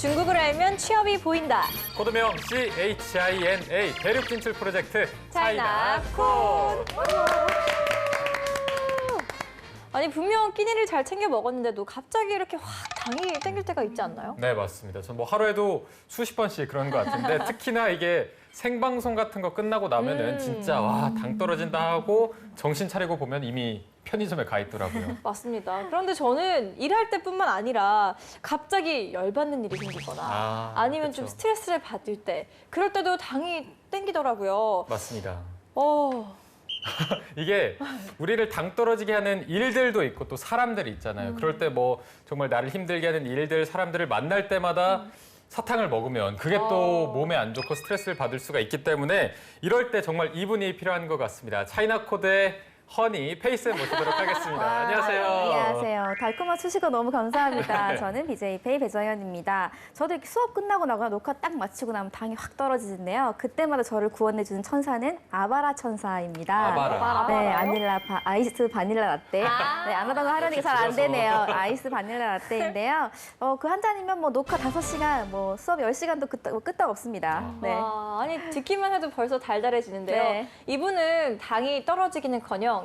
중국을 알면 취업이 보인다. 코드명 CHINA 대륙 진출 프로젝트 차이나 콧. 아니 분명 끼니를 잘 챙겨 먹었는데도 갑자기 이렇게 확 당이 땡길 때가 있지 않나요? 네, 맞습니다. 전 뭐 하루에도 수십 번씩 그런 것 같은데 특히나 이게 생방송 같은 거 끝나고 나면은 진짜 와, 당 떨어진다 하고 정신 차리고 보면 이미 편의점에 가 있더라고요. 맞습니다. 그런데 저는 일할 때뿐만 아니라 갑자기 열받는 일이 생기거나 아니면 좀 그쵸. 스트레스를 받을 때 그럴 때도 당이 땡기더라고요. 맞습니다. 이게 우리를 당 떨어지게 하는 일들도 있고 또 사람들이 있잖아요. 그럴 때 뭐 정말 나를 힘들게 하는 일들, 사람들을 만날 때마다 사탕을 먹으면 그게 또 몸에 안 좋고 스트레스를 받을 수가 있기 때문에 이럴 때 정말 이분이 필요한 것 같습니다. 차이나 코드의 허니 페이스에 모시도록 하겠습니다. 안녕하세요. 안녕하세요. 달콤한 수식어 너무 감사합니다. 저는 BJ 페이 배정현입니다. 저도 이렇게 수업 끝나고 나거나 녹화 딱 마치고 나면 당이 확 떨어지는데요. 그때마다 저를 구원해주는 천사는 아바라 천사입니다. 아바라. 네, 아이스 바닐라 라떼. 네, 안 하던 거 하려니까 잘 안 되네요. 아이스 바닐라 라떼인데요. 그 한 잔이면 뭐 녹화 5시간, 뭐 수업 10시간도 끄떡 없습니다. 네. 와, 아니 듣기만 해도 벌써 달달해지는데요. 네. 이분은 당이 떨어지기는커녕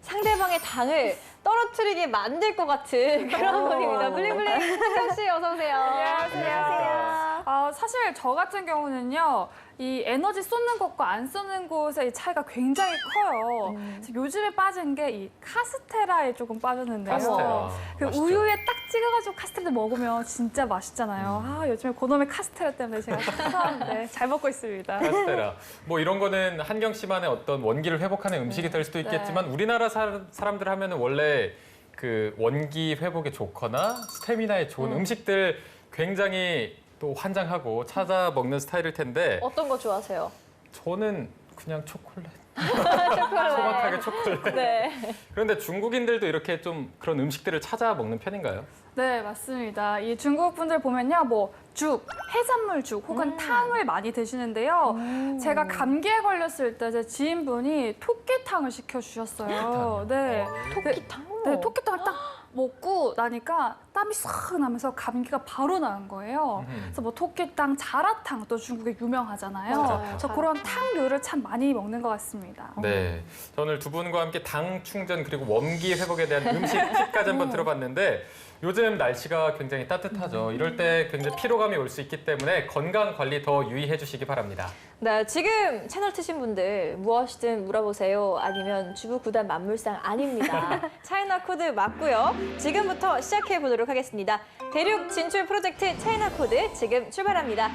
상대방의 당을 떨어뜨리게 만들 것 같은 그런 분입니다. 블링블링 성경 씨 어서 오세요. 안녕하세요. 사실 저 같은 경우는요, 이 에너지 쏟는 것과 안 쏟는 곳의 이 차이가 굉장히 커요. 그래서 요즘에 빠진 게 이 카스테라에 조금 빠졌는데요. 카스테라. 그 맛있죠. 우유에 딱 찍어가지고 카스테라 먹으면 진짜 맛있잖아요. 요즘에 그놈의 카스테라 때문에 제가 잘 잘 먹고 있습니다. 카스테라. 뭐 이런 거는 한경 씨만의 어떤 원기를 회복하는 음식이 될 수도 있겠지만 우리나라 사람들 하면은 원래 그 원기 회복에 좋거나 스태미나에 좋은 음식들 굉장히 또 환장하고 찾아 먹는 스타일일 텐데 어떤 거 좋아하세요? 저는 그냥 초콜릿. 초콜릿. 소박하게 초콜릿. 네. 그런데 중국인들도 이렇게 좀 그런 음식들을 찾아 먹는 편인가요? 네, 맞습니다. 이 중국 분들 보면요, 뭐 죽, 해산물 죽 혹은 탕을 많이 드시는데요. 제가 감기에 걸렸을 때 제 지인분이 토끼탕을 시켜주셨어요. 네, 토끼탕? 네, 토끼탕을 딱 먹고 나니까 땀이 싹 나면서 감기가 바로 나은 거예요. 그래서 뭐 토끼탕, 자라탕 또 중국에 유명하잖아요. 맞아요. 그래서 그런 탕류를 참 많이 먹는 것 같습니다. 네. 저 오늘 두 분과 함께 당 충전 그리고 원기 회복에 대한 음식 팁까지 한번 들어봤는데 요즘 날씨가 굉장히 따뜻하죠. 이럴 때 굉장히 피로감이 올 수 있기 때문에 건강 관리 더 유의해 주시기 바랍니다. 네, 지금 채널 트신 분들 무엇이든 물어보세요. 아니면 주부 구단 만물상 아닙니다. 차이나 코드 맞고요. 지금부터 시작해 보도록 하겠습니다. 대륙 진출 프로젝트 차이나 코드 지금 출발합니다.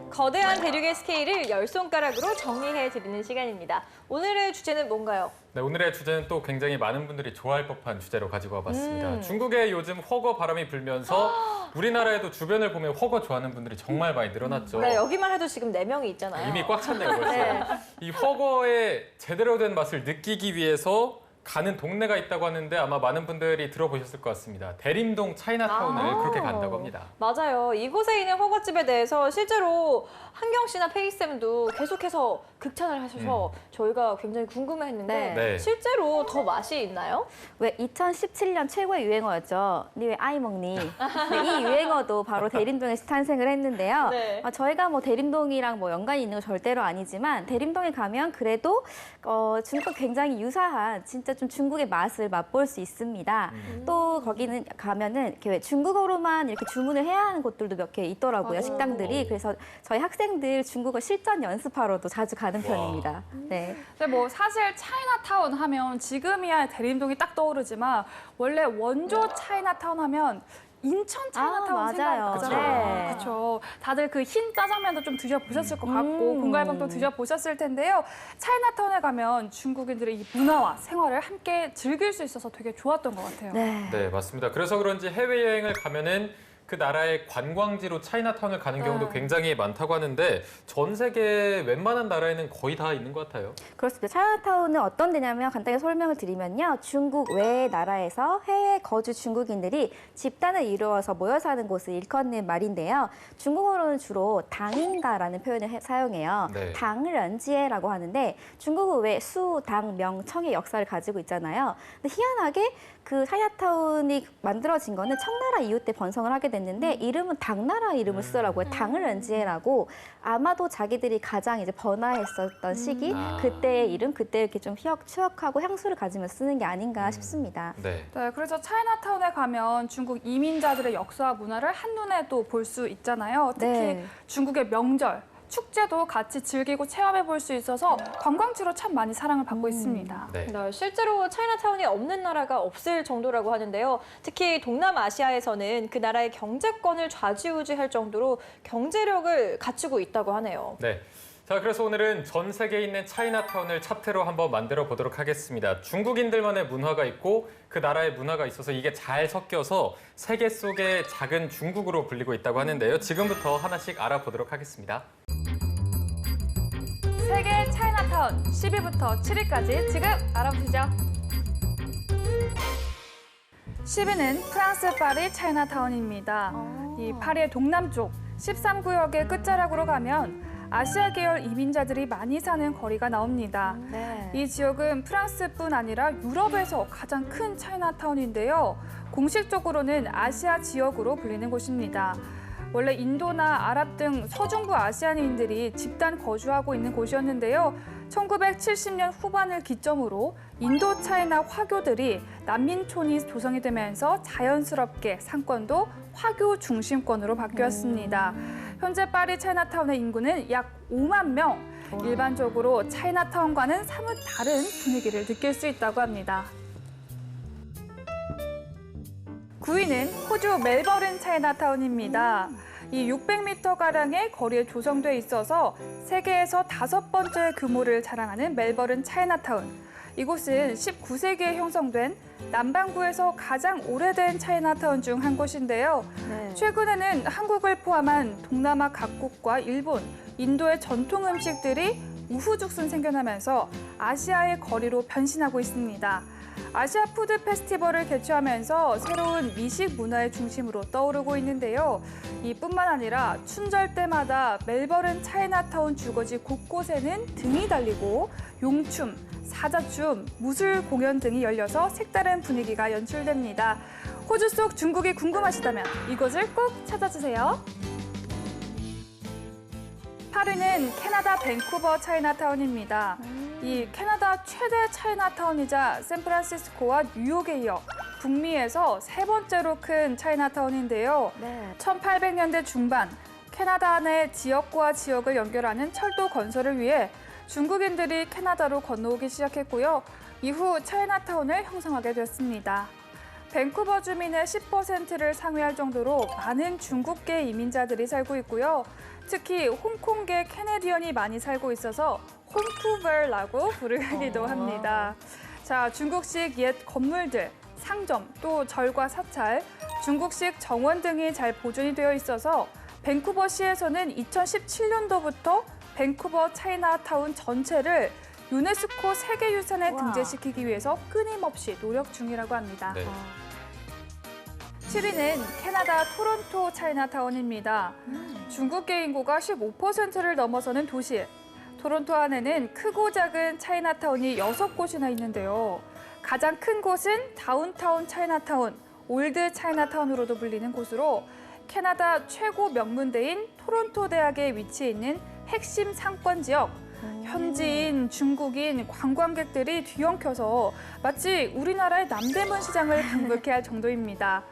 거대한 대륙의 스케일을 10손가락으로 정리해드리는 시간입니다. 오늘의 주제는 뭔가요? 네, 오늘의 주제는 또 굉장히 많은 분들이 좋아할 법한 주제로 가지고 와봤습니다. 중국에 요즘 허거 바람이 불면서 우리나라에도 주변을 보면 허거 좋아하는 분들이 정말 많이 늘어났죠. 네, 여기만 해도 지금 4명이 있잖아요. 이미 꽉 찼네요, 벌써. 이 허거의 제대로 된 맛을 느끼기 위해서 가는 동네가 있다고 하는데 아마 많은 분들이 들어보셨을 것 같습니다. 대림동 차이나타운을 그렇게 간다고 합니다. 맞아요. 이곳에 있는 허거집에 대해서 실제로 한경 씨나 페이쌤도 계속해서 극찬을 하셔서 저희가 굉장히 궁금해했는데 네. 실제로 더 맛이 있나요? 왜 2017년 최고의 유행어였죠. 니 왜 아이 먹니? 네, 이 유행어도 바로 대림동에서 탄생을 했는데요. 네. 저희가 뭐 대림동이랑 뭐 연관이 있는 건 절대로 아니지만 대림동에 가면 그래도 중국과 굉장히 유사한 진짜 좀 중국의 맛을 맛볼 수 있습니다. 또 거기는 가면은 이렇게 왜 중국어로만 이렇게 주문을 해야 하는 곳들도 몇 개 있더라고요. 식당들이. 그래서 저희 학생들 중국어 실전 연습하러도 자주 가는 편입니다. 네. 근데 뭐 사실 차이나타운 하면 지금이야 대림동이 딱 떠오르지만 원래 원조 차이나타운 하면 인천 차이나타운 맞아요. 생각나잖아요. 네. 그렇죠. 다들 그 흰 짜장면도 좀 드셔보셨을 것 같고 공갈빵도 드셔보셨을 텐데요. 차이나타운에 가면 중국인들의 이 문화와 생활을 함께 즐길 수 있어서 되게 좋았던 것 같아요. 네. 네, 맞습니다. 그래서 그런지 해외여행을 가면은 그 나라의 관광지로 차이나타운을 가는 경우도 굉장히 많다고 하는데 전 세계 웬만한 나라에는 거의 다 있는 것 같아요. 그렇습니다. 차이나타운은 어떤 데냐면 간단히 설명을 드리면요. 중국 외의 나라에서 해외 거주 중국인들이 집단을 이루어서 모여 사는 곳을 일컫는 말인데요. 중국어로는 주로 당인가라는 표현을 사용해요. 네. 당런지에라고 하는데 중국어 외 수, 당, 명, 청의 역사를 가지고 있잖아요. 근데 희한하게 그 차이나타운이 만들어진 거는 청나라 이후 때 번성을 하게 됐는데 이름은 당나라 이름을 쓰더라고요. 당을 연지해라고. 아마도 자기들이 가장 이제 번화했었던 시기, 그때의 이름, 그때 이렇게 좀 추억하고 향수를 가지며 쓰는 게 아닌가 싶습니다. 네. 네, 그래서 차이나타운에 가면 중국 이민자들의 역사와 문화를 한눈에 또 볼 수 있잖아요. 특히 네. 중국의 명절, 축제도 같이 즐기고 체험해 볼 수 있어서 관광지로 참 많이 사랑을 받고 있습니다. 네. 네, 실제로 차이나타운이 없는 나라가 없을 정도라고 하는데요. 특히 동남아시아에서는 그 나라의 경제권을 좌지우지할 정도로 경제력을 갖추고 있다고 하네요. 네. 자, 그래서 오늘은 전 세계에 있는 차이나타운을 차트로 한번 만들어 보도록 하겠습니다. 중국인들만의 문화가 있고 그 나라의 문화가 있어서 이게 잘 섞여서 세계 속의 작은 중국으로 불리고 있다고 하는데요. 지금부터 하나씩 알아보도록 하겠습니다. 세계 차이나타운 10위부터 7위까지 지금 알아보시죠. 10위는 프랑스 파리 차이나타운입니다. 이 파리의 동남쪽 13구역의 끝자락으로 가면 아시아 계열 이민자들이 많이 사는 거리가 나옵니다. 네. 이 지역은 프랑스뿐 아니라 유럽에서 가장 큰 차이나타운인데요. 공식적으로는 아시아 지역으로 불리는 곳입니다. 원래 인도나 아랍 등 서중부 아시아인들이 집단 거주하고 있는 곳이었는데요. 1970년 후반을 기점으로 인도 차이나 화교들이 난민촌이 조성이 되면서 자연스럽게 상권도 화교 중심권으로 바뀌었습니다. 현재 파리 차이나타운의 인구는 약 5만 명. 일반적으로 차이나타운과는 사뭇 다른 분위기를 느낄 수 있다고 합니다. 9위는 호주 멜버른 차이나타운입니다. 이 600m가량의 거리에 조성돼 있어서 세계에서 5번째 규모를 자랑하는 멜버른 차이나타운. 이곳은 19세기에 형성된 남반구에서 가장 오래된 차이나타운 중 한 곳인데요. 네. 최근에는 한국을 포함한 동남아 각국과 일본, 인도의 전통 음식들이 우후죽순 생겨나면서 아시아의 거리로 변신하고 있습니다. 아시아 푸드 페스티벌을 개최하면서 새로운 미식 문화의 중심으로 떠오르고 있는데요. 이뿐만 아니라 춘절 때마다 멜버른 차이나타운 주거지 곳곳에는 등이 달리고 용춤, 사자춤, 무술 공연 등이 열려서 색다른 분위기가 연출됩니다. 호주 속 중국이 궁금하시다면 이곳을 꼭 찾아주세요. 8위는 캐나다 밴쿠버 차이나타운입니다. 이 캐나다 최대 차이나타운이자 샌프란시스코와 뉴욕에 이어 북미에서 세 번째로 큰 차이나타운인데요. 네. 1800년대 중반 캐나다 내 지역과 지역을 연결하는 철도 건설을 위해 중국인들이 캐나다로 건너오기 시작했고요. 이후 차이나타운을 형성하게 됐습니다. 밴쿠버 주민의 10%를 상회할 정도로 많은 중국계 이민자들이 살고 있고요. 특히 홍콩계 캐네디언이 많이 살고 있어서 홈쿠버라고 부르기도 합니다. 자, 중국식 옛 건물들, 상점, 또 절과 사찰, 중국식 정원 등이 잘 보존이 되어 있어서 밴쿠버시에서는 2017년도부터 밴쿠버 차이나타운 전체를 유네스코 세계유산에 우와. 등재시키기 위해서 끊임없이 노력 중이라고 합니다. 네. 7위는 캐나다 토론토 차이나타운입니다. 중국계 인구가 15%를 넘어서는 도시. 토론토 안에는 크고 작은 차이나타운이 6곳이나 있는데요. 가장 큰 곳은 다운타운 차이나타운, 올드 차이나타운으로도 불리는 곳으로 캐나다 최고 명문대인 토론토 대학에 위치해 있는 핵심 상권 지역. 현지인, 중국인, 관광객들이 뒤엉켜서 마치 우리나라의 남대문 시장을 방불케 할 정도입니다.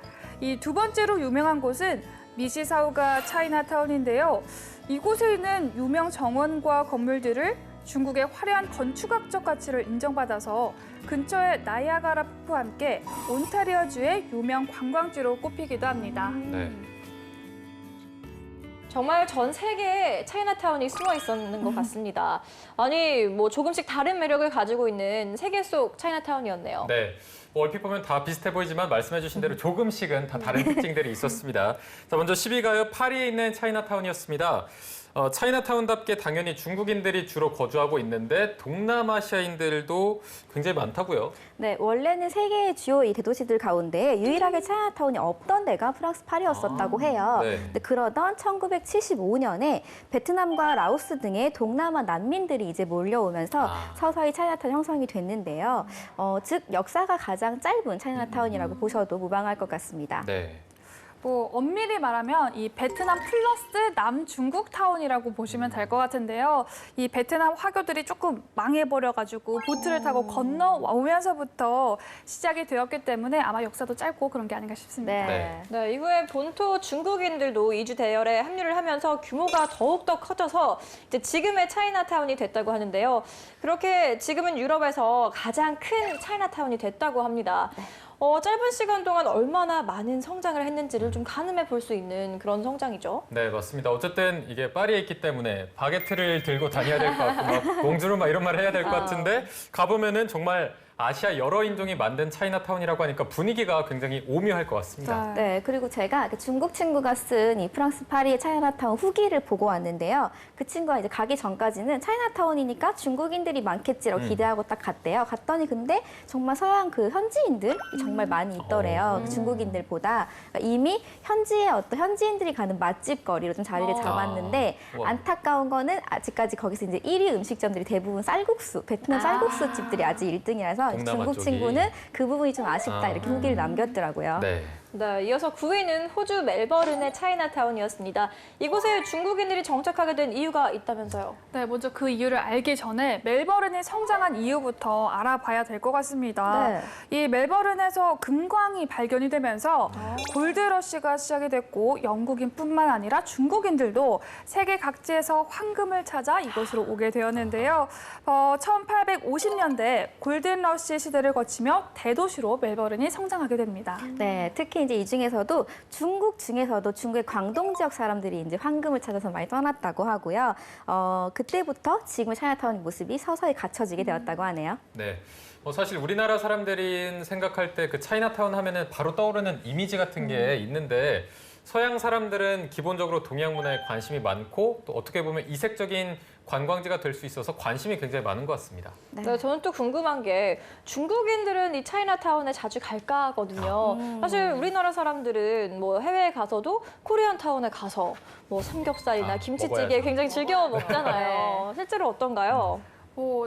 이 두 번째로 유명한 곳은 미시사우가 차이나타운인데요. 이곳에 있는 유명 정원과 건물들을 중국의 화려한 건축학적 가치를 인정받아서 근처의 나이아가라 폭포와 함께 온타리오주의 유명 관광지로 꼽히기도 합니다. 네. 정말 전 세계에 차이나타운이 숨어 있었는 것 같습니다. 아니, 뭐 조금씩 다른 매력을 가지고 있는 세계 속 차이나타운이었네요. 네. 뭐 얼핏 보면 다 비슷해 보이지만 말씀해주신 대로 조금씩은 다 다른 특징들이 있었습니다. 자, 먼저 10위가요. 파리에 있는 차이나타운이었습니다. 차이나타운답게 당연히 중국인들이 주로 거주하고 있는데 동남아시아인들도 굉장히 많다고요. 네, 원래는 세계의 주요 이 대도시들 가운데 유일하게 차이나타운이 없던 데가 프랑스 파리였었다고 해요. 네. 근데 그러던 1975년에 베트남과 라오스 등의 동남아 난민들이 이제 몰려오면서 서서히 차이나타운 형성이 됐는데요. 즉 역사가 가장 짧은 차이나타운이라고 보셔도 무방할 것 같습니다. 네. 뭐 엄밀히 말하면 이 베트남 플러스 남중국 타운이라고 보시면 될 것 같은데요. 이 베트남 화교들이 조금 망해버려가지고 보트를 타고 건너오면서부터 시작이 되었기 때문에 아마 역사도 짧고 그런 게 아닌가 싶습니다. 네. 네, 이후에 본토 중국인들도 이주 대열에 합류를 하면서 규모가 더욱더 커져서 이제 지금의 차이나타운이 됐다고 하는데요. 그렇게 지금은 유럽에서 가장 큰 차이나타운이 됐다고 합니다. 짧은 시간 동안 얼마나 많은 성장을 했는지를 좀 가늠해 볼 수 있는 그런 성장이죠. 네, 맞습니다. 어쨌든 이게 파리에 있기 때문에 바게트를 들고 다녀야 될 것 같고 막 봉주르 막 이런 말 해야 될 것 같은데 가보면은 정말 아시아 여러 인종이 만든 차이나타운이라고 하니까 분위기가 굉장히 오묘할 것 같습니다. 네, 그리고 제가 그 중국 친구가 쓴 이 프랑스 파리의 차이나타운 후기를 보고 왔는데요. 그 친구가 이제 가기 전까지는 차이나타운이니까 중국인들이 많겠지라고 기대하고 딱 갔대요. 갔더니 근데 정말 서양 그 현지인들이 정말 많이 있더래요. 그 중국인들보다. 그러니까 이미 현지의 어떤 현지인들이 가는 맛집 거리로 좀 자리를 잡았는데 우와. 안타까운 거는 아직까지 거기서 이제 1위 음식점들이 대부분 쌀국수, 베트남 쌀국수 집들이 아직 1등이라서 동남아 중국 쪽이. 친구는 그 부분이 좀 아쉽다 이렇게 후기를 남겼더라고요. 네. 네, 이어서 9위는 호주 멜버른의 차이나타운이었습니다. 이곳에 중국인들이 정착하게 된 이유가 있다면서요? 네, 먼저 그 이유를 알기 전에 멜버른이 성장한 이유부터 알아봐야 될 것 같습니다. 네. 이 멜버른에서 금광이 발견이 되면서 골드러시가 시작이 됐고 영국인뿐만 아니라 중국인들도 세계 각지에서 황금을 찾아 이곳으로 오게 되었는데요. 1850년대 골든러시 시대를 거치며 대도시로 멜버른이 성장하게 됩니다. 네, 특히 이제 이 중에서도 중국 중에서도 중국의 광동 지역 사람들이 이제 황금을 찾아서 많이 떠났다고 하고요. 그때부터 지금의 차이나타운 모습이 서서히 갖춰지게 되었다고 하네요. 네. 사실 우리나라 사람들이 생각할 때 그 차이나타운 하면은 바로 떠오르는 이미지 같은 게 있는데 서양 사람들은 기본적으로 동양 문화에 관심이 많고 또 어떻게 보면 이색적인 관광지가 될 수 있어서 관심이 굉장히 많은 것 같습니다. 네, 저는 또 궁금한 게 중국인들은 이 차이나타운에 자주 갈까 하거든요. 사실 우리나라 사람들은 뭐 해외에 가서도 코리안타운에 가서 뭐 삼겹살이나 김치찌개 먹어야죠. 굉장히 즐겨 먹잖아요. 실제로 어떤가요?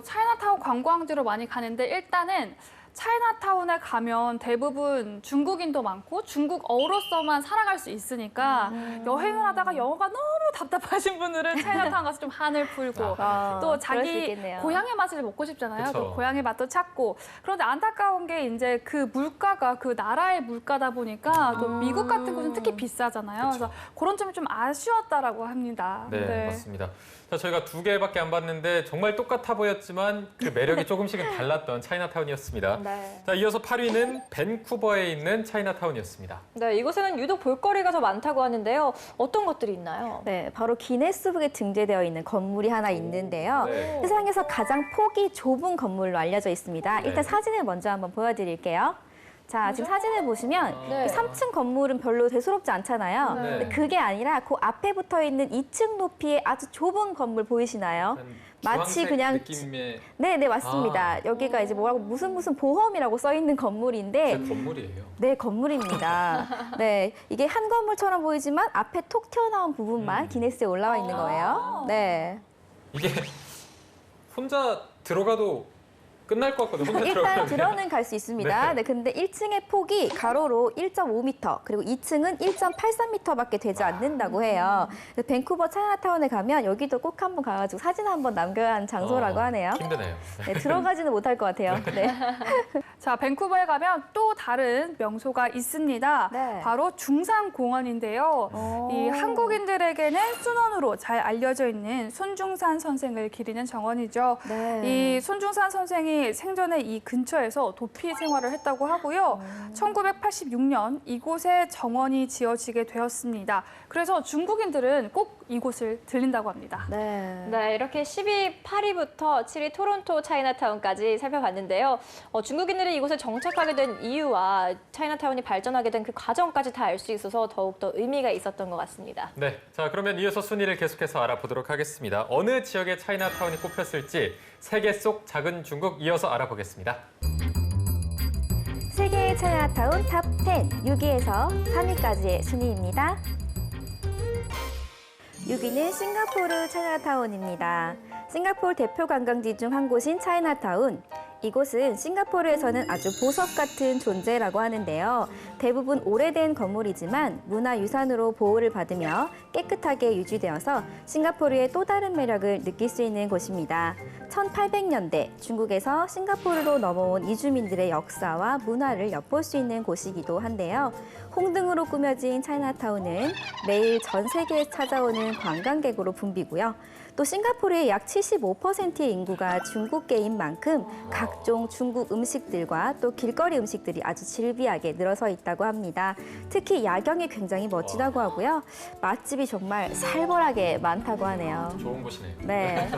차이나타운 관광지로 많이 가는데 일단은 차이나타운에 가면 대부분 중국인도 많고 중국어로서만 살아갈 수 있으니까 여행을 하다가 영어가 너무 답답하신 분들은 차이나타운 가서 좀 한을 풀고 또 그럴 수 자기 있겠네요. 고향의 맛을 먹고 싶잖아요. 그쵸. 또 고향의 맛도 찾고. 그런데 안타까운 게 이제 그 물가가 그 나라의 물가다 보니까 또 미국 같은 곳은 특히 비싸잖아요. 그쵸. 그래서 그런 점이 좀 아쉬웠다라고 합니다. 네, 맞습니다. 자, 저희가 2개밖에 안 봤는데 정말 똑같아 보였지만 그 매력이 조금씩은 달랐던 차이나타운이었습니다. 네. 자, 이어서 8위는 밴쿠버에 있는 차이나타운이었습니다. 네, 이곳에는 유독 볼거리가 더 많다고 하는데요. 어떤 것들이 있나요? 네, 바로 기네스북에 등재되어 있는 건물이 하나 있는데요. 네. 세상에서 가장 폭이 좁은 건물로 알려져 있습니다. 네. 일단 사진을 먼저 한번 보여드릴게요. 자, 지금 사진을 보시면 네. 3층 건물은 별로 대수롭지 않잖아요. 네. 근데 그게 아니라 그 앞에 붙어 있는 2층 높이의 아주 좁은 건물 보이시나요? 마치 주황색 그냥 느낌의 네, 맞습니다. 여기가 이제 뭐라고 무슨 보험이라고 써 있는 건물인데 건물이에요. 네, 건물입니다. 네, 이게 한 건물처럼 보이지만 앞에 톡 튀어나온 부분만 기네스에 올라와 있는 거예요. 네. 이게 혼자 들어가도 끝날 것 같거든요. 혼자 일단 들어가면. 들어는 갈 수 있습니다. 네, 근데 1층의 폭이 가로로 1.5m, 그리고 2층은 1.83m밖에 되지 않는다고 해요. 그래서 밴쿠버 차이나타운에 가면 여기도 꼭 한번 가가지고 사진 한번 남겨야 하는 장소라고 하네요. 힘드네요. 네, 들어가지는 못할 것 같아요. 네. 자, 밴쿠버에 가면 또 다른 명소가 있습니다. 네. 바로 중산공원인데요. 이 한국인들에게는 순원으로 잘 알려져 있는 손중산 선생을 기리는 정원이죠. 네. 이 손중산 선생이 생전에 이 근처에서 도피 생활을 했다고 하고요. 1986년 이곳에 정원이 지어지게 되었습니다. 그래서 중국인들은 꼭 이곳을 들린다고 합니다. 네. 네, 이렇게 10위 파리부터 7위 토론토 차이나타운까지 살펴봤는데요. 중국인들이 이곳에 정착하게 된 이유와 차이나타운이 발전하게 된 그 과정까지 다 알 수 있어서 더욱더 의미가 있었던 것 같습니다. 네, 자 그러면 이어서 순위를 계속해서 알아보도록 하겠습니다. 어느 지역의 차이나타운이 꼽혔을지 세계 속 작은 중국 이어서 알아보겠습니다. 세계의 차이나타운 탑 10, 6위에서 3위까지의 순위입니다. 6위는 싱가포르 차이나타운입니다. 싱가포르 대표 관광지 중 한 곳인 차이나타운. 이곳은 싱가포르에서는 아주 보석 같은 존재라고 하는데요. 대부분 오래된 건물이지만 문화유산으로 보호를 받으며 깨끗하게 유지되어서 싱가포르의 또 다른 매력을 느낄 수 있는 곳입니다. 1800년대 중국에서 싱가포르로 넘어온 이주민들의 역사와 문화를 엿볼 수 있는 곳이기도 한데요. 홍등으로 꾸며진 차이나타운은 매일 전 세계에 찾아오는 관광객으로 붐비고요. 또 싱가포르의 약 75%의 인구가 중국계인 만큼 각종 중국 음식들과 또 길거리 음식들이 아주 질비하게 늘어서 있다고 합니다. 특히 야경이 굉장히 멋지다고 하고요. 맛집이 정말 살벌하게 많다고 하네요. 좋은 곳이네요. 네.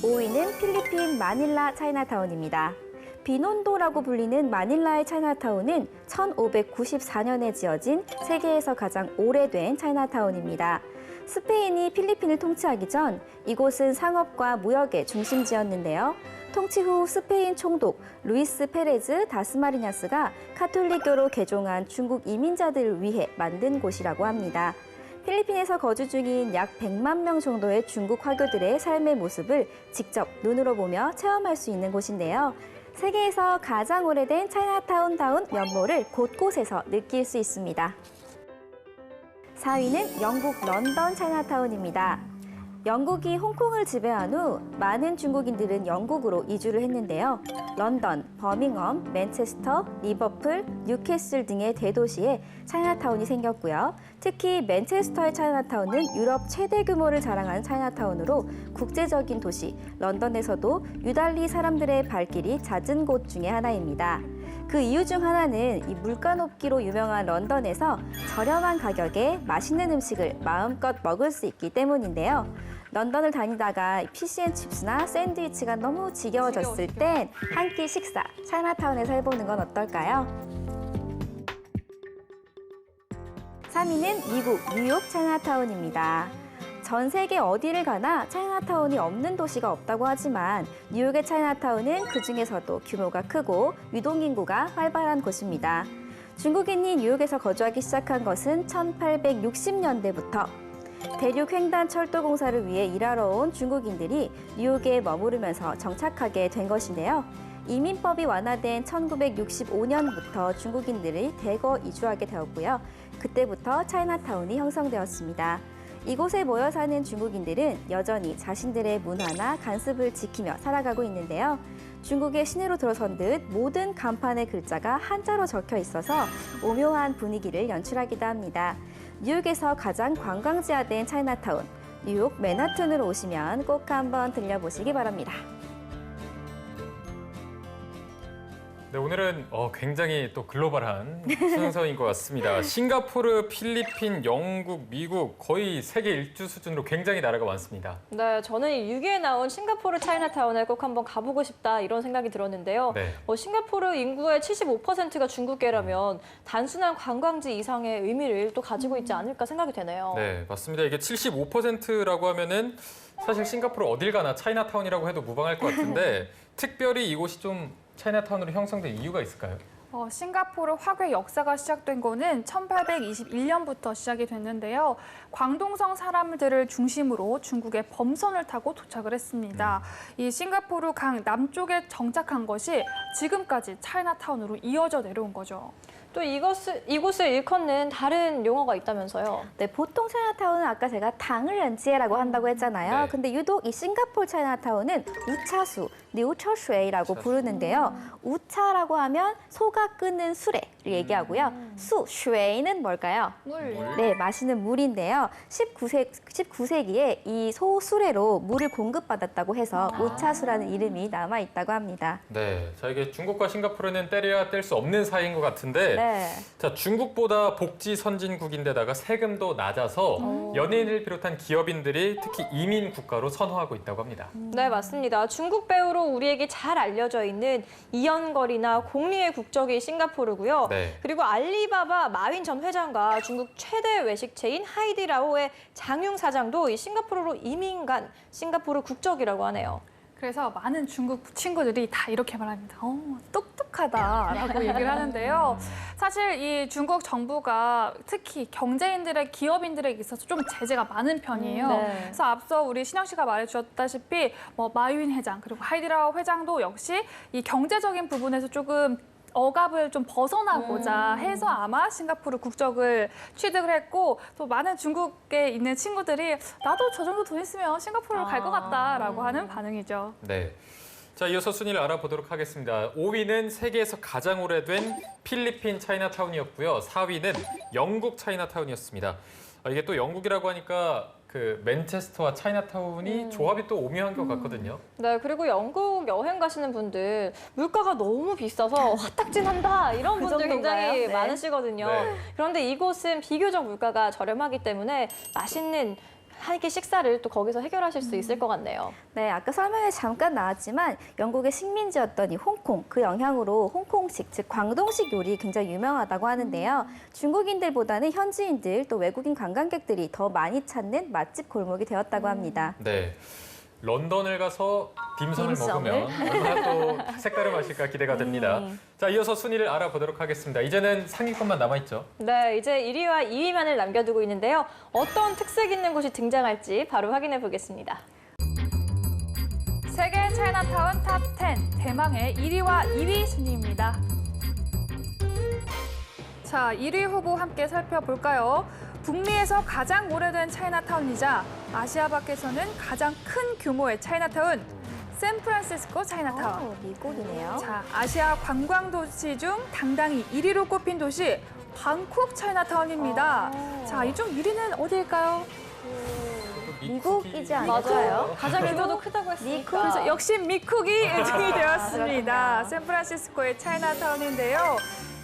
5위는 필리핀 마닐라 차이나타운입니다. 비논도라고 불리는 마닐라의 차이나타운은 1594년에 지어진 세계에서 가장 오래된 차이나타운입니다. 스페인이 필리핀을 통치하기 전 이곳은 상업과 무역의 중심지였는데요. 통치 후 스페인 총독 루이스 페레즈 다스마리냐스가 카톨릭교로 개종한 중국 이민자들을 위해 만든 곳이라고 합니다. 필리핀에서 거주 중인 약 100만 명 정도의 중국 화교들의 삶의 모습을 직접 눈으로 보며 체험할 수 있는 곳인데요. 세계에서 가장 오래된 차이나타운다운 면모를 곳곳에서 느낄 수 있습니다. 4위는 영국 런던 차이나타운입니다. 영국이 홍콩을 지배한 후 많은 중국인들은 영국으로 이주를 했는데요. 런던, 버밍엄, 맨체스터, 리버풀, 뉴캐슬 등의 대도시에 차이나타운이 생겼고요. 특히 맨체스터의 차이나타운은 유럽 최대 규모를 자랑하는 차이나타운으로 국제적인 도시 런던에서도 유달리 사람들의 발길이 잦은 곳 중에 하나입니다. 그 이유 중 하나는 이 물가 높기로 유명한 런던에서 저렴한 가격에 맛있는 음식을 마음껏 먹을 수 있기 때문인데요. 런던을 다니다가 피시앤칩스나 샌드위치가 너무 지겨워졌을 땐 한 끼 식사 차이나타운에서 해보는 건 어떨까요? 3위는 미국 뉴욕 차이나타운입니다. 전 세계 어디를 가나 차이나타운이 없는 도시가 없다고 하지만 뉴욕의 차이나타운은 그중에서도 규모가 크고 유동인구가 활발한 곳입니다. 중국인이 뉴욕에서 거주하기 시작한 것은 1860년대부터 대륙 횡단 철도 공사를 위해 일하러 온 중국인들이 뉴욕에 머무르면서 정착하게 된 것인데요. 이민법이 완화된 1965년부터 중국인들이 대거 이주하게 되었고요. 그때부터 차이나타운이 형성되었습니다. 이곳에 모여 사는 중국인들은 여전히 자신들의 문화나 관습을 지키며 살아가고 있는데요. 중국의 시내로 들어선 듯 모든 간판의 글자가 한자로 적혀 있어서 오묘한 분위기를 연출하기도 합니다. 뉴욕에서 가장 관광지화된 차이나타운, 뉴욕 맨하튼으로 오시면 꼭 한번 들려보시기 바랍니다. 네, 오늘은 굉장히 또 글로벌한 순서인 것 같습니다. 싱가포르, 필리핀, 영국, 미국 거의 세계 일주 수준으로 굉장히 나라가 많습니다. 네, 저는 이 6위에 나온 싱가포르 차이나타운에 꼭 한번 가보고 싶다 이런 생각이 들었는데요. 네. 싱가포르 인구의 75%가 중국계라면 단순한 관광지 이상의 의미를 또 가지고 있지 않을까 생각이 되네요. 네, 맞습니다. 이게 75%라고 하면은 사실 싱가포르 어딜 가나 차이나타운이라고 해도 무방할 것 같은데 특별히 이곳이 좀 차이나타운으로 형성된 이유가 있을까요? 싱가포르 화괴 역사가 시작된 거는 1821년부터 시작이 됐는데요. 광동성 사람들을 중심으로 중국의 범선을 타고 도착을 했습니다. 이 싱가포르 강 남쪽에 정착한 것이 지금까지 차이나타운으로 이어져 내려온 거죠. 또 이곳을 일컫는 다른 용어가 있다면서요? 네, 보통 차이나타운은 아까 제가 당을 연지에라고 한다고 했잖아요. 네. 근데 유독 이 싱가포르 차이나타운은 우차수, 뉴처슈에이라고 부르는데요. 우차라고 하면 소가 끓는 수레를 얘기하고요. 슈에이는 뭘까요? 물. 네, 마시는 물인데요. 19세기에 이 소수레로 물을 공급받았다고 해서 우차수라는 이름이 남아 있다고 합니다. 네, 자 이게 중국과 싱가포르는 때려야 뗄 수 없는 사이인 것 같은데 네. 자 중국보다 복지 선진국인데다가 세금도 낮아서 연예인을 비롯한 기업인들이 특히 이민 국가로 선호하고 있다고 합니다. 네, 맞습니다. 중국 배우로 우리에게 잘 알려져 있는 이연걸이나 공리의 국적이 싱가포르고요. 네. 그리고 알리바바 마윈 전 회장과 중국 최대 외식체인 하이디라오의 장융 사장도 이 싱가포르로 이민 간 싱가포르 국적이라고 하네요. 그래서 많은 중국 친구들이 다 이렇게 말합니다. 똑똑하다라고 얘기를 하는데요. 사실 이 중국 정부가 특히 경제인들의 기업인들에게 있어서 좀 제재가 많은 편이에요. 네. 그래서 앞서 우리 신영 씨가 말해주셨다시피 뭐 마윈 회장 그리고 하이디라오 회장도 역시 이 경제적인 부분에서 조금 억압을 좀 벗어나고자 해서 아마 싱가포르 국적을 취득을 했고 또 많은 중국에 있는 친구들이 나도 저 정도 돈 있으면 싱가포르를 갈 것 같다라고 하는 반응이죠. 네. 자, 이어서 순위를 알아보도록 하겠습니다. 5위는 세계에서 가장 오래된 필리핀 차이나타운이었고요. 4위는 영국 차이나타운이었습니다. 이게 또 영국이라고 하니까 그 맨체스터와 차이나타운이 조합이 또 오묘한 것 같거든요. 네, 그리고 영국 여행 가시는 분들 물가가 너무 비싸서 화딱지난다 이런 그 분들 굉장히 정도인가요? 네. 많으시거든요. 네. 그런데 이곳은 비교적 물가가 저렴하기 때문에 맛있는 한 끼 식사를 또 거기서 해결하실 수 있을 것 같네요. 네, 아까 설명에 잠깐 나왔지만 영국의 식민지였던 이 홍콩, 그 영향으로 홍콩식, 즉 광동식 요리 굉장히 유명하다고 하는데요. 중국인들보다는 현지인들 또 외국인 관광객들이 더 많이 찾는 맛집 골목이 되었다고 합니다. 네. 런던을 가서 딤섬을 딤섬을? 먹으면 얼마나 또 색다른 맛일까 기대가 됩니다. 자, 이어서 순위를 알아보도록 하겠습니다. 이제는 상위권만 남아있죠. 네, 이제 1위와 2위만을 남겨두고 있는데요. 어떤 특색 있는 곳이 등장할지 바로 확인해 보겠습니다. 세계 차이나타운 탑 10, 대망의 1위와 2위 순위입니다. 자, 1위 후보 함께 살펴볼까요? 북미에서 가장 오래된 차이나타운이자 아시아 밖에서는 가장 큰 규모의 차이나타운, 샌프란시스코 차이나타운. 미국이네요. 자, 아시아 관광 도시 중 당당히 1위로 꼽힌 도시, 방콕 차이나타운입니다. 자, 이 중 1위는 어디일까요? 미국이지 맞아요. 않을까요? 가장 규모도 크다고 했으니까. 그래서 역시 미쿡이 1등이 되었습니다. 그렇구나. 샌프란시스코의 차이나타운인데요.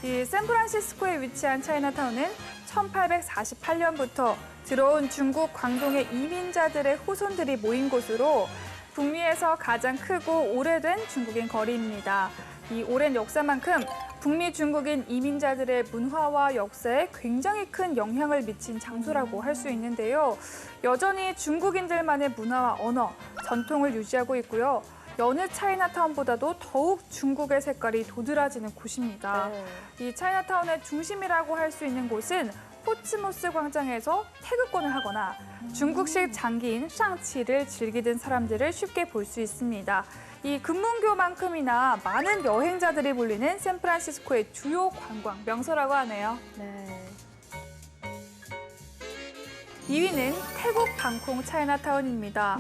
이 샌프란시스코에 위치한 차이나타운은 1848년부터 들어온 중국 광동의 이민자들의 후손들이 모인 곳으로 북미에서 가장 크고 오래된 중국인 거리입니다. 이 오랜 역사만큼 북미 중국인 이민자들의 문화와 역사에 굉장히 큰 영향을 미친 장소라고 할 수 있는데요. 여전히 중국인들만의 문화와 언어, 전통을 유지하고 있고요. 여느 차이나타운보다도 더욱 중국의 색깔이 도드라지는 곳입니다. 이 차이나타운의 중심이라고 할 수 있는 곳은 포츠모스 광장에서 태극권을 하거나 중국식 장기인 샹치를 즐기던 사람들을 쉽게 볼 수 있습니다. 이 금문교만큼이나 많은 여행자들이 몰리는 샌프란시스코의 주요 관광 명소라고 하네요. 네. 2위는 태국 방콕 차이나타운입니다.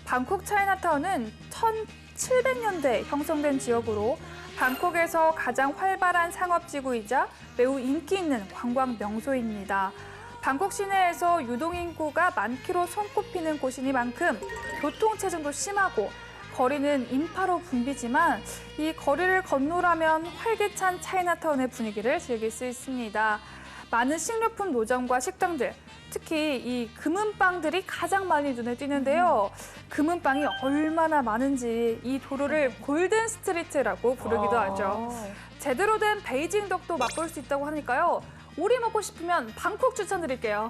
방콕 차이나타운은 1700년대 형성된 지역으로 방콕에서 가장 활발한 상업지구이자 매우 인기 있는 관광 명소입니다. 방콕 시내에서 유동인구가 많기로 손꼽히는 곳이니만큼 교통체증도 심하고 거리는 인파로 붐비지만 이 거리를 건너라면 활기찬 차이나타운의 분위기를 즐길 수 있습니다. 많은 식료품 노점과 식당들, 특히 이 금은빵들이 가장 많이 눈에 띄는데요. 금은빵이 얼마나 많은지 이 도로를 골든 스트리트라고 부르기도 하죠. 제대로 된 베이징 덕도 맛볼 수 있다고 하니까요. 오리 먹고 싶으면 방콕 추천드릴게요.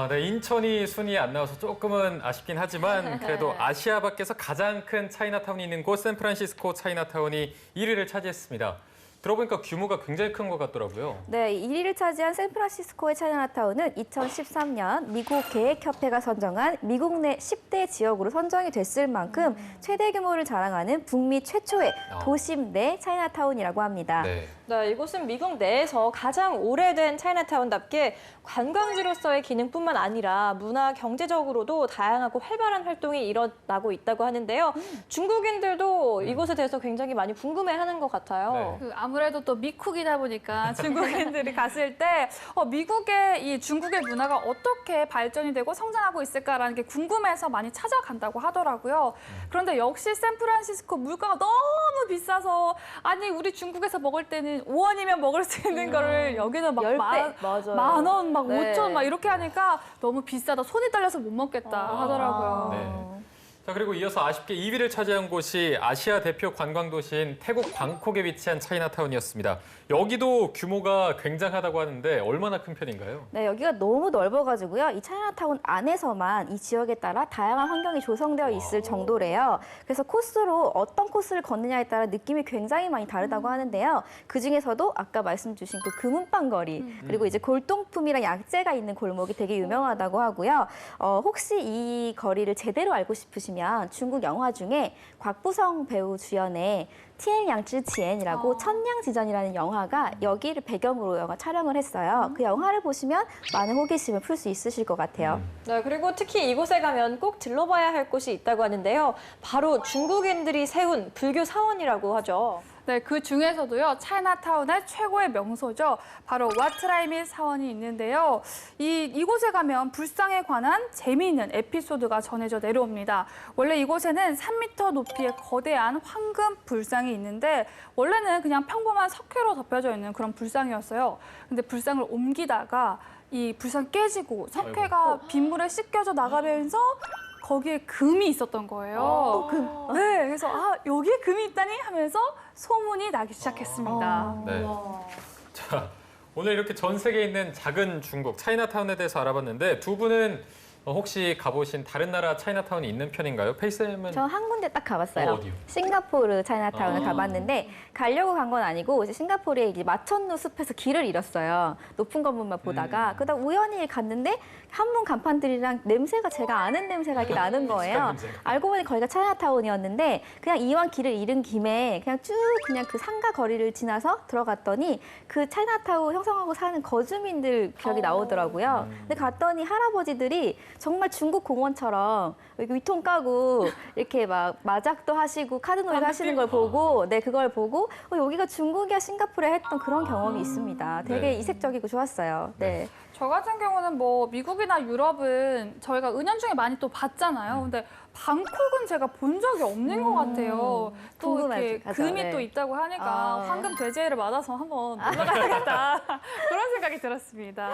네, 인천이 순위에 안 나와서 조금은 아쉽긴 하지만 그래도 아시아 밖에서 가장 큰 차이나타운이 있는 곳 샌프란시스코 차이나타운이 1위를 차지했습니다. 들어보니까 규모가 굉장히 큰 것 같더라고요. 네, 1위를 차지한 샌프란시스코의 차이나타운은 2013년 미국 계획협회가 선정한 미국 내 10대 지역으로 선정이 됐을 만큼 최대 규모를 자랑하는 북미 최초의 도심 내 차이나타운이라고 합니다. 네. 네, 이곳은 미국 내에서 가장 오래된 차이나타운답게 관광지로서의 기능뿐만 아니라 문화, 경제적으로도 다양하고 활발한 활동이 일어나고 있다고 하는데요. 중국인들도 이곳에 대해서 굉장히 많이 궁금해하는 것 같아요. 네. 아무래도 또 미쿡이다 보니까 중국인들이 갔을 때 미국의 이 중국의 문화가 어떻게 발전이 되고 성장하고 있을까라는 게 궁금해서 많이 찾아간다고 하더라고요. 그런데 역시 샌프란시스코 물가가 너무 비싸서 아니 우리 중국에서 먹을 때는 5원이면 먹을 수 있는 거를 여기는 막 10배, 맞아요. 만 원, 막 네. 5천 막 이렇게 하니까 너무 비싸다. 손이 떨려서 못 먹겠다 하더라고요. 네. 자, 그리고 이어서 아쉽게 2위를 차지한 곳이 아시아 대표 관광도시인 태국 방콕에 위치한 차이나타운이었습니다. 여기도 규모가 굉장하다고 하는데 얼마나 큰 편인가요? 네, 여기가 너무 넓어가지고요. 이 차이나타운 안에서만 이 지역에 따라 다양한 환경이 조성되어 있을 정도래요. 그래서 코스로 어떤 코스를 걷느냐에 따라 느낌이 굉장히 많이 다르다고 하는데요. 그 중에서도 아까 말씀 주신 그 금은방 거리, 그리고 이제 골동품이랑 약재가 있는 골목이 되게 유명하다고 하고요. 혹시 이 거리를 제대로 알고 싶으시면 중국 영화 중에 곽부성 배우 주연의 티엔 양쯔치엔이라고 천냥지전이라는 영화가 여기를 배경으로 영화 촬영을 했어요. 그 영화를 보시면 많은 호기심을 풀 수 있으실 것 같아요. 네, 그리고 특히 이곳에 가면 꼭 들러봐야 할 곳이 있다고 하는데요. 바로 중국인들이 세운 불교 사원이라고 하죠. 네, 그 중에서도요, 차이나타운의 최고의 명소죠. 바로 와트라이밋 사원이 있는데요. 이곳에 가면 불상에 관한 재미있는 에피소드가 전해져 내려옵니다. 원래 이곳에는 3m 높이의 거대한 황금 불상이 있는데 원래는 그냥 평범한 석회로 덮여져 있는 그런 불상이었어요. 근데 불상을 옮기다가 이 불상 깨지고 석회가 빗물에 씻겨져 나가면서 거기에 금이 있었던 거예요. 네, 그래서 여기에 금이 있다니 하면서 소문이 나기 시작했습니다. 네. 자, 오늘 이렇게 전 세계에 있는 작은 중국, 차이나타운에 대해서 알아봤는데 두 분은 혹시 가보신 다른 나라 차이나타운이 있는 편인가요? 페이쌤은? 저 한 군데 딱 가봤어요. 어디요? 싱가포르 차이나타운을 아. 가봤는데 가려고 간 건 아니고 이제 싱가포르에 이제 마천루 숲에서 길을 잃었어요. 높은 건물만 보다가 그러다 우연히 갔는데 한문 간판들이랑 냄새가 제가 아는 냄새가 이렇게 나는 거예요. 냄새가. 알고 보니 거기가 차이나타운이었는데 그냥 이왕 길을 잃은 김에 그냥 쭉 그냥 그 상가 거리를 지나서 들어갔더니 그 차이나타운 형성하고 사는 거주민들 기억이 나오더라고요. 근데 갔더니 할아버지들이 정말 중국 공원처럼 이렇게 위통 까고 이렇게 막 마작도 하시고 카드놀이 하시는 걸 보고 그걸 보고 여기가 중국이야 싱가포르에 했던 그런 경험이 있습니다. 되게 네. 이색적이고 좋았어요. 네. 저 같은 경우는 뭐 미국이나 유럽은 저희가 은연중에 많이 또 봤잖아요. 근데 방콕은 제가 본 적이 없는 것 같아요. 또 이렇게 궁금하죠. 금이 네. 또 있다고 하니까 아. 황금 대제를 맞아서 한번 놀러 가야겠다. 그런 생각이 들었습니다.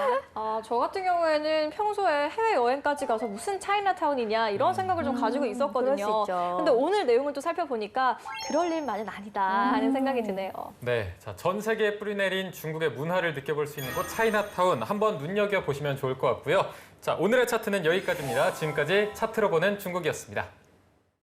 저 같은 경우에는 평소에 해외여행까지 가서 무슨 차이나타운이냐 이런 생각을 좀 가지고 그럴 수 있었거든요. 있죠. 근데 오늘 내용을 또 살펴보니까 그럴 일만은 아니다 하는 생각이 드네요. 네, 자, 전 세계에 뿌리내린 중국의 문화를 느껴볼 수 있는 곳 차이나타운 한번 눈여겨보시면 좋을 것 같고요. 자, 오늘의 차트는 여기까지입니다. 지금까지 차트로 보는 중국이었습니다.